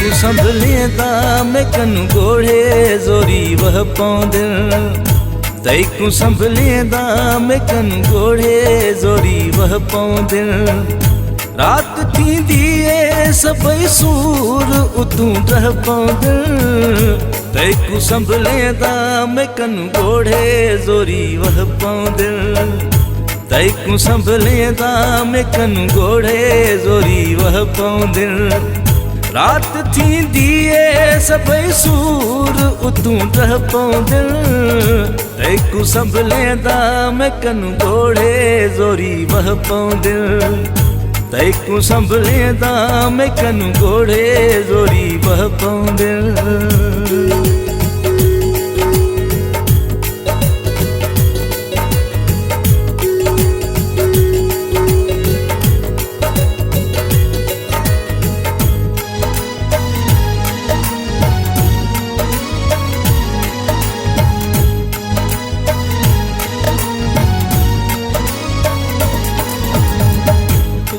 तैकू संभलेंदा मैं कनु गोड़े जोरी वह पौंदिल। तैकू संभलेंदा मैं कनु गोड़े जोरी वह पौंदिल। रात थींदी ए सभई सूर उतू रह पौंदिल। तैकू संभलेंदा मैं कनु गोड़े जोरी वह पौंदिल। तैकू संभलेंदा मैं कनु गोड़े जोरी वह पौंदिल। रात थींदी ए सभई सूर उतू रह पौंदिल। तैकू संभलेंदा मैं कनु गोड़े जोरी वह पौंदिल। तैकू संभलेंदा मैं कनु गोड़े जोरी वह पौंदिल।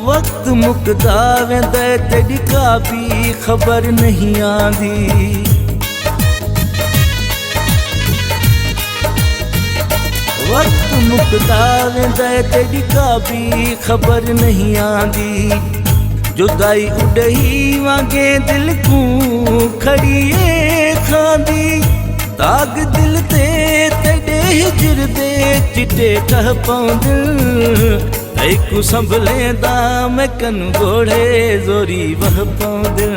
वक्त मुकदा वेंदा तेरी का भी खबर नहीं आंदी। वक्त मुकदा वेंदा तेरी का भी खबर नहीं आंदी। जुदाई उड़ही वांगे दिल को खड़िए खांदी। दाग दिल ते तेरे हिजर दे चिटे कह पौंदिल। तैकू संभलेंदा मैं कनु गोड़े जोरी वह पौंदिल।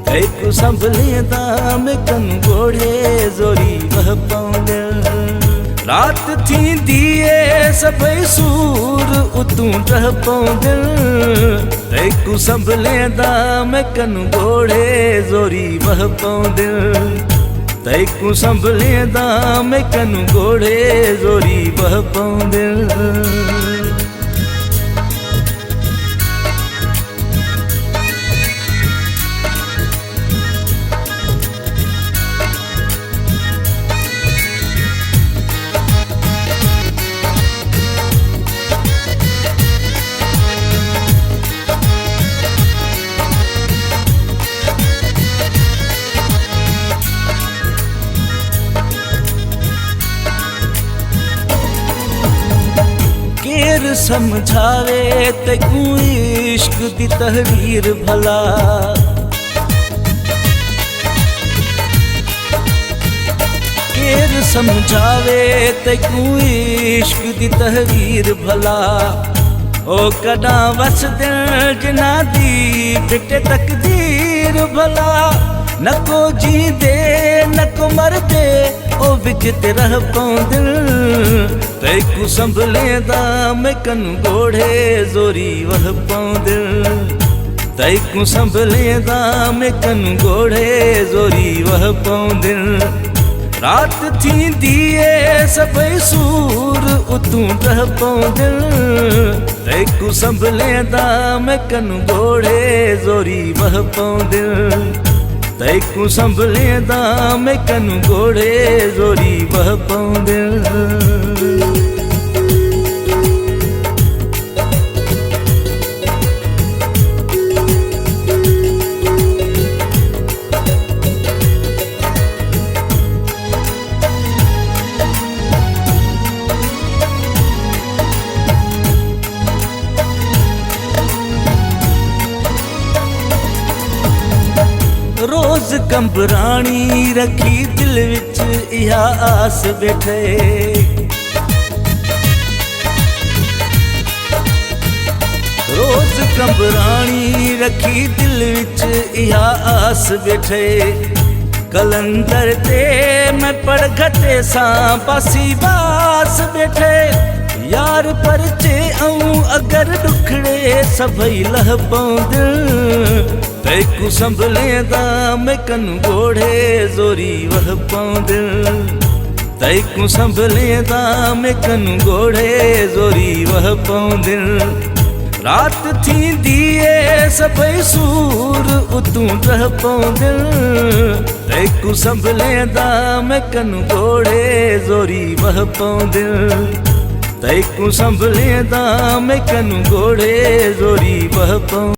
तैकू संभलेंदा मैं कनु गोड़े जोरी वह पौंदिल। रात थींदी ए सभई सूर उतू रह पौंदिल। तैकू संभलेंदा मैं कनु गोड़े जोरी वह पौंदिल। तैकू संभलेंदा मैं कनु गोड़े जोरी वह पौंदिल। केर समझावे तैकू इश्क दी तहरीर भला। केर समझावे तैकू इश्क दी तहरीर भला। ओ कदा वस दिल जिना दी बिटे तकदीर भला। नको जी दे नको मर दे ओ विच ते रह पौंदिल। तैकू संभलेंदा मैं कनु गोड़े जोरी वह पौंदिल। तैकू संभलेंदा मैं कनु गोड़े जोरी वह पौंदिल। रात थींदी ए सभई सूर उतू रह पौंदिल। तैकू संभलेंदा मैं कनु गोड़े जोरी वह पौंदिल। तैकू संभलेंदा मैं कनु गोड़े जोरी वह पौंदिल। रोज कंबरानी रखी दिल विच इहा आस बैठे। रोज कंबरानी रखी दिल विच इहा आस बैठे। कलंदर ते मैं पड़घटे सां पासी बास बैठे। यार परचे आऊं अगर दुखड़े सभई लह पौंदिल। तैकू संभलेंदा मैं कनु गोड़े जोरी वह पौंदिल। तैकू संभलेंदा मैं कनु गोड़े जोरी वह पौंदिल। रात थींदी ए सभई सूर उतू रह पौंदिल। तैकू संभलेंदा मैं कनु गोड़े जोरी वह पौंदिल। तैकू संभलेंदा मैं कनु गोड़े जोरी वह पौंदिल।